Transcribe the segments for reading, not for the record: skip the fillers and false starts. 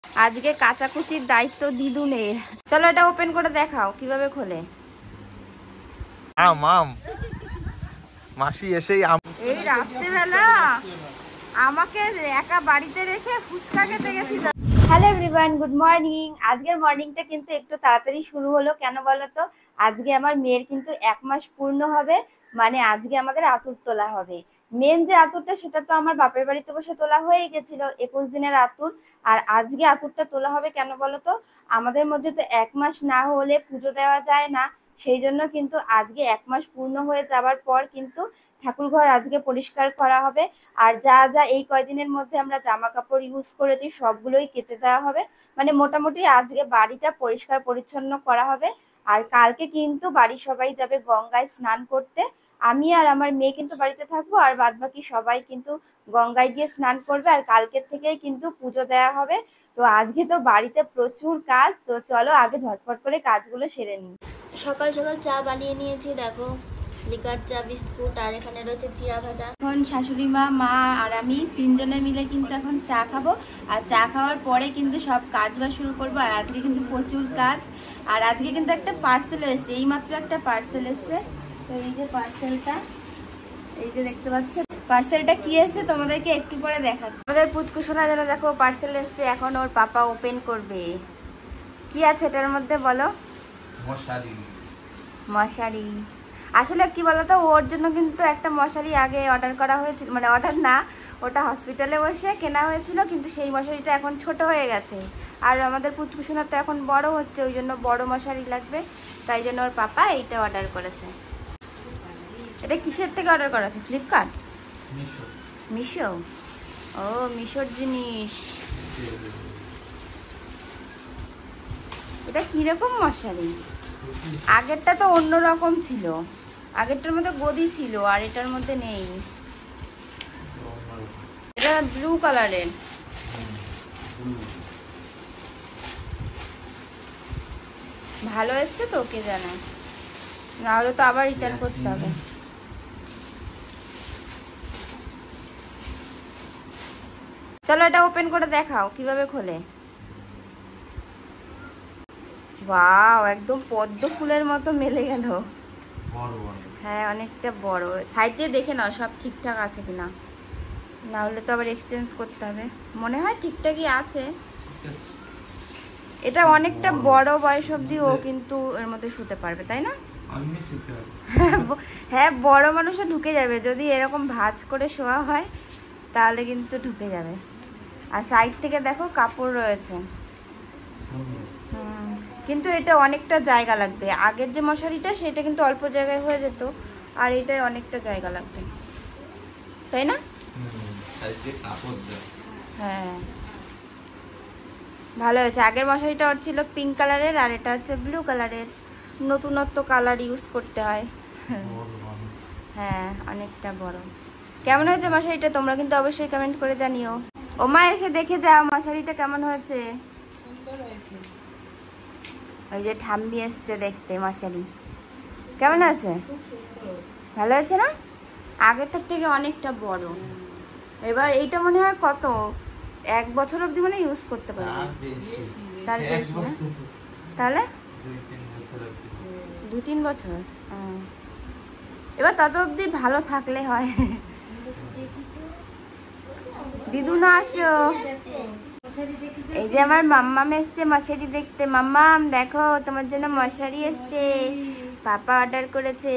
আজকে কাচাকুচির দায়িত্ব দিদুনের। চলো এটা ওপেন করে দেখাও কিভাবে খোলে। মাসি এসেই এই রাত্রেবেলা আমাকে একা বাড়িতে রেখে ফুচকা খেতে গেছিল। Hello everyone, good morning. আজকের মর্নিংটা কিন্তু একটু তাড়াতাড়ি শুরু হলো, কেন বলো তো? আজকে আমার মেয়ের কিন্তু 1 মাস পূর্ণ হবে, মানে আজকে আমাদের আতুর তোলা হবে। মেন যে আতুরটা সেটা তো আমার বাপের বাড়িতে বসে তোলা হয়ে গেছিল, 21 দিনের আতুর। আর আজকে আতুরটা তোলা হবে কেন বলো তো? আমাদের মধ্যে তো 1 মাস না হলে পুজো দেওয়া যায় না, সেই জন্য কিন্তু আজকে 1 মাস পূর্ণ হয়ে যাওয়ার পর কিন্তু ঠাকুর ঘর আজকে পরিষ্কার করা হবে। আর যা যা এই কয়দিনের মধ্যে আমরা জামা কাপড় ইউজ করেছি সবগুলোই কেচে দেওয়া হবে। মানে মোটামুটি আজকে বাড়িটা পরিষ্কার পরিচ্ছন্ন করা হবে। আর কালকে কিন্তু বাড়ির সবাই যাবে গঙ্গায় স্নান করতে। আমি আর আমার মেয়ে কিন্তু বাড়িতে থাকবো, আর বাদ বাকি সবাই কিন্তু গঙ্গায় গিয়ে স্নান করবে। আর কালকের থেকেই কিন্তু পুজো দেওয়া হবে। তো আজকে তো বাড়িতে প্রচুর কাজ, তো চলো আগে ঝটপট করে কাজগুলো সেরে নিই। সকাল সকাল চা বানিয়ে নিয়েছি, দেখো লিকার চা, বিস্কুট, আর এখানে রয়েছে চিয়া ভাজা। এখন শাশুড়ি মা, মা আর আমি তিনজনে মিলে কিন্তু এখন চা খাবো। আর চা খাওয়ার পরে কিন্তু সব কাজ বাজ শুরু করবো। আর আজকে কিন্তু প্রচুর কাজ। আর আজকে কিন্তু একটা পার্সেল এসছে, এইমাত্র একটা পার্সেল এসছে। তো এই যে পার্সেলটা, এই যে দেখতে পাচ্ছ, পার্সেলটা কি এসছে তোমাদেরকে একটু পরে দেখাচ্ছি। আমাদের পুচকুসোনা যেন দেখো পার্সেল এসছে, এখন ওর পাপা ওপেন করবে। কি আছে এটার মধ্যে বলো? মশারি। মশারি। আসলে কি বলতো, ওর জন্য কিন্তু একটা মশারি আগে অর্ডার করা হয়েছিল, মানে অর্ডার না, ওটা হসপিটালে বসে কেনা হয়েছিল, কিন্তু সেই মশারিটা এখন ছোট হয়ে গেছে। আর আমাদের পুচকুসোনা তো এখন বড় হচ্ছে, ওই জন্য বড় মশারি লাগবে। তাই জন্য ওর পাপা এইটা অর্ডার করেছে। এটা কিসের থেকে অর্ডার করা আছে? ফ্লিপকার্ট, মিশো? ও, মিশোর জিনিস। এটা কিরকম মশারি? আগেরটা তো অন্যরকম ছিল, আগেরটার মধ্যে গদি ছিল, আর এটার মধ্যে নেই। এটা ব্লু কালারের। ভালো এসছে তো, কে জানে, না হলে তো আবার রিটার্ন করতে হবে। চলো এটা ওপেন করে দেখাও কিভাবে খোলে। ওয়াও, একদম পদ্ম ফুলের মতো মেলে গেল। হ্যাঁ, অনেকটা বড়। সাইডে দেখে নাও সব ঠিকঠাক আছে কিনা, না হলে তো আবার এক্সচেঞ্জ করতে হবে। মনে হয় ঠিকঠাকই আছে। এটা অনেকটা বড়, বয়স অব্দি ও কিন্তু এর মধ্যে শুতে পারবে, তাই না? হ্যাঁ, বড় মানুষও ঢুকে যাবে যদি এরকম ভাঁজ করে শোয়া হয়, তাহলে কিন্তু ঢুকে যাবে। আর সাইড থেকে দেখো কাপড় রয়েছে। কিন্তু এটা অনেকটা জায়গা লাগবে। আগের যে মশারিটা সেটা কিন্তু অল্প জায়গায় হয়ে যেত, আর এটাই অনেকটা জায়গা লাগবে, তাই না? হ্যাঁ, ভালো হয়েছে। আগের মশারিটা ওর ছিল পিঙ্ক কালারের, আর এটা হচ্ছে ব্লু কালারের। নতুনত্ব কালার ইউজ করতে হয়। হ্যাঁ, অনেকটা বড়। কেমন হয়েছে মশারিটা তোমরা কিন্তু অবশ্যই কমেন্ট করে জানিও। ওমা, এসে দেখে যাও মশারিটা কেমন হয়েছে। ওই যে ঠাম্মি এসছে দেখতে মশারি। কেমন আছে? ভালো হয়েছে না? আগেরটার থেকে অনেকটা বড়। এবার এইটা মনে হয় কত, 1 বছর অবধি মানে ইউজ করতে পারবে। তার বেশি না? তাহলে 2-3 বছর। এবার তত অবধি ভালো থাকলে হয়। দিদু না আসো। এই যে আমার মাম্মাম এসছে মশারি দেখতে। মাম্মাম দেখো, তোমার জন্য মশারি এসছে, পাপা অর্ডার করেছে।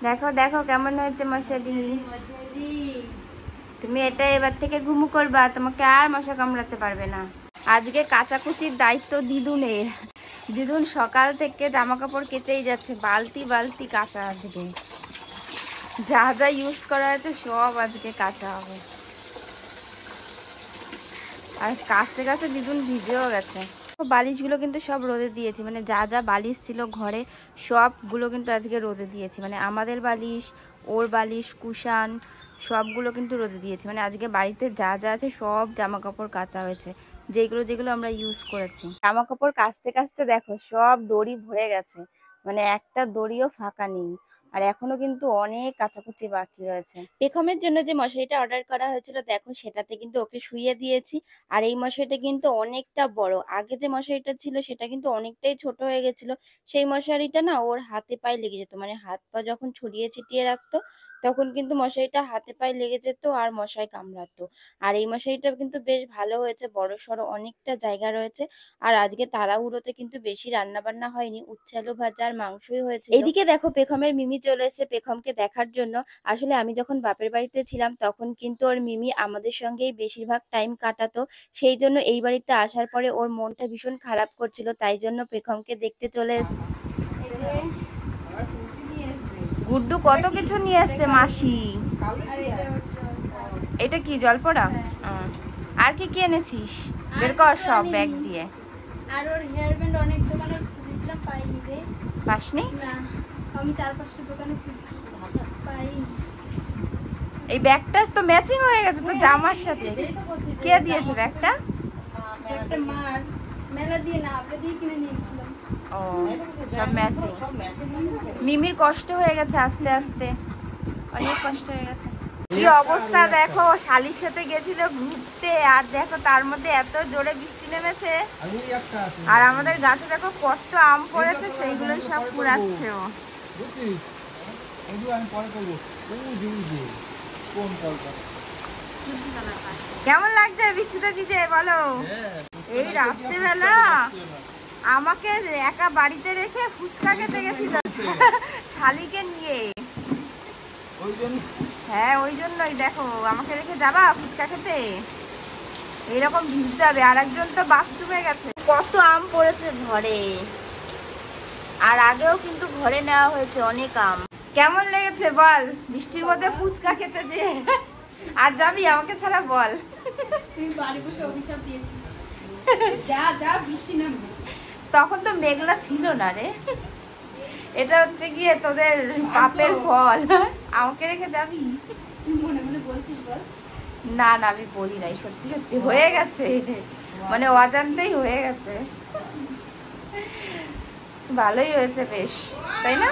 দেখো দেখো কেমন হয়েছে মশারি। তুমি এটা এবার থেকে ঘুমু করবা, তোমাকে আর মশা কামড়াতে পারবে না। আজকে কাচাকুচির দায়িত্ব দিদুনের। দিদুন সকাল থেকে জামা কাপড় কেচেই যাচ্ছে, বালতি বালতি কাচা। আজকে যা যা ইউজ করা আছে সব আজকে কাচা হবে। আর কাচতে কাচতে দিদুন ভিজেও গেছে। বালিশগুলো কিন্তু সব রোদে দিয়েছি, মানে যা যা বালিশ ছিল ঘরে সবগুলো কিন্তু আজকে রোদে দিয়েছি। মানে আমাদের বালিশ, ওর বালিশ, কুশান সবগুলো কিন্তু রোদে দিয়েছি। মানে আজকে বাড়িতে যা যা আছে সব জামা কাপড় কাচা হয়েছে, যেগুলো যেগুলো আমরা ইউজ করেছি। জামা কাপড় কাচতে কাচতে দেখো সব দড়ি ভরে গেছে, মানে একটা দড়িও ফাঁকা নেই। আর এখনো কিন্তু অনেক কাচাকুচি বাকি রয়েছে। পেখমের জন্য যে মশারিটা অর্ডার করা হয়েছিল দেখো সেটাতে কিন্তু ওকে শুইয়ে দিয়েছি। আর এই মশারিটা কিন্তু অনেকটা বড়, আগে যে মশারিটা ছিল সেটা কিন্তু অনেকটাই ছোট হয়ে গেছিল। সেই মশারিটা না ওর হাতে পায়ে লেগে যেত, মানে হাত পা যখন ছড়িয়ে ছিটিয়ে রাখতো তখন কিন্তু মশারিটা হাতে পায়ে লেগে যেত আর মশায় কামড়াতো। আর এই মশারিটা কিন্তু বেশ ভালো হয়েছে, বড় সড়ো অনেকটা জায়গা রয়েছে। আর আজকে তাড়াহুড়োতে কিন্তু বেশি রান্না বান্না হয়নি, উচ্ছে আলু ভাজা আর মাংসই হয়েছে। এদিকে দেখো পেখমের মিমি চলে এসেছে পেখমকে দেখার জন্য। আসলে আমি যখন বাপের বাড়িতে ছিলাম তখন কিন্তু ওর মিমি আমাদের সঙ্গেই বেশিরভাগ টাইম কাটাতো, সেই জন্য এই বাড়িতে আসার পরে ওর মনটা ভীষণ খারাপ করছিল, তাই জন্য পেখমকে দেখতে চলে এসেছে। গুড্ডু কত কিছু নিয়ে এসছে মাসি। এটা কি জলপড়া? আর কি কি এনেছিস? বের কর সব ব্যাগ দিয়ে। আর ওর হেয়ার ব্যান্ড অনেক দোকানে খুঁজেছিলাম, পাইনি রে। পাসনি? না, আমি 4-5টা দোকানে খুঁজছি, পাইনি। এই ব্যাগটা তো ম্যাচিং হয়ে গেছে তো জামার সাথে। কে দিয়েছে ব্যাগটা? একটা মার মেলা দিয়ে না, আপনি দিয়ে কিনে নিয়েছিলাম। ও, সব ম্যাচিং। মিমির কষ্ট হয়ে গেছে আস্তে আস্তে, অনেক কষ্ট হয়ে গেছে। কি অবস্থা দেখো, শালির সাথে গেছিল ঘুরতে আর দেখো তার মধ্যে এত জোরে বৃষ্টি নেমেছে। আর আমাদের গাছে দেখো কত আম পড়েছে, সেইগুলোই সব পুড়াচ্ছে ও। কেমন লাগছে বৃষ্টিতে ভিজে বলো? এই রাত্রিবেলা আমাকে একা বাড়িতে রেখে ফুচকা খেতে গেছিল শালিকে নিয়ে। হ্যাঁ ওই জন্যই দেখো আমাকে রেখে যাবা ফুচকা খেতে, এইরকম ভিজতে হবে। আর একজন তো বাথরুমে গেছে। কত আম পড়েছে ঘরে, আর আগেও কিন্তু ঘরে নেওয়া হয়েছে অনেক আম। কেমন লেগেছে বল বৃষ্টির মধ্যে ফুচকা খেতে যে? আর যাবি আমাকে ছাড়া বল? তুই বাড়ি বসে অভিশাপ দিয়েছিস, যা যা বৃষ্টি নামবে। তখন তো মেঘলা ছিল না রে, এটা হচ্ছে গিয়ে তোদের পাপের ফল। আমাকে রেখে যাবি? তুই মনে মনে বলছিস বল? না না আমি বলি নাই, সত্যি সত্যি হয়ে গেছে, মানে অজান্তেই হয়ে গেছে। ভালোই হয়েছে বেশ, তাই না?